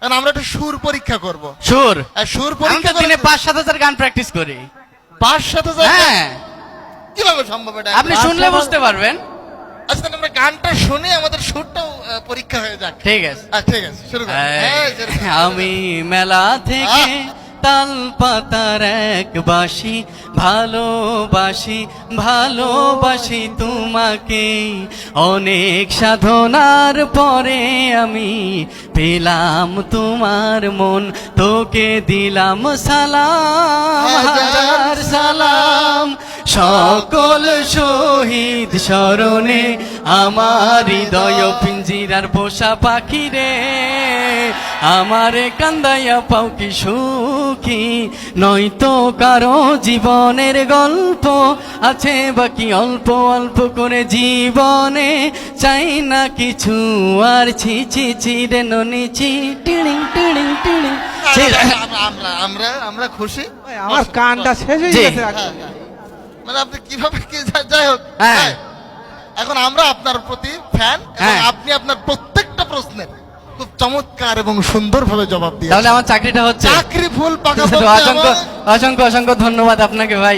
কারণ আমরা একটা সুর পরীক্ষা করব। সুর সুর আমি পরীক্ষা তো দিনে 5-7 হাজার গান প্র্যাকটিস করি। 5-7 হ্যাঁ, কিভাবে সম্ভব এটা? আপনি শুনলে বুঝতে পারবেন। আচ্ছা তাহলে আমরা গানটা শুনে আমাদের সুরটাও পরীক্ষা হয়ে যাক। ঠিক আছে, ঠিক আছে, শুরু করুন। হ্যাঁ, শুরু করুন। আমি মেলা থেকে তাল পাতার এক বাঁশি ভালোবাসি, ভালোবাসি তোমাকে। অনেক সাধনার পরে আমি পেলাম তোমার মন, তোকে দিলাম সালাম, হাজার সালাম। সকল শহীদ স্মরণে আমার হৃদয় পিঞ্জিরার পোষা পাখি রে, আমারে কান্দাইয়া পাও কি সুখী, নয়তো কারো জীবনের গল্প আছে বাকি অল্প অল্প করে জীবনে, চাই না কিছু আর ছি ছি ছি রে ননিছি টিড়িং টিড়িং টিড়িং। আমরা খুশি। আমার কানটা শেষ হয়ে জি। গেছে। মানে আপনি কিভাবে কি যাই হোক। হ্যাঁ। এখন আমরা আপনার প্রতি ফ্যান এবং হ্যাঁ। আপনি আপনার প্রত্যেকটা প্রশ্নের খুব চমৎকার এবং সুন্দরভাবে জবাব দিয়ে তাহলে আমার চাকরিটা হচ্ছে। চাকরি ফুল পাকা অসংখ্য অসংখ্য অসংখ্য ধন্যবাদ আপনাকে ভাই।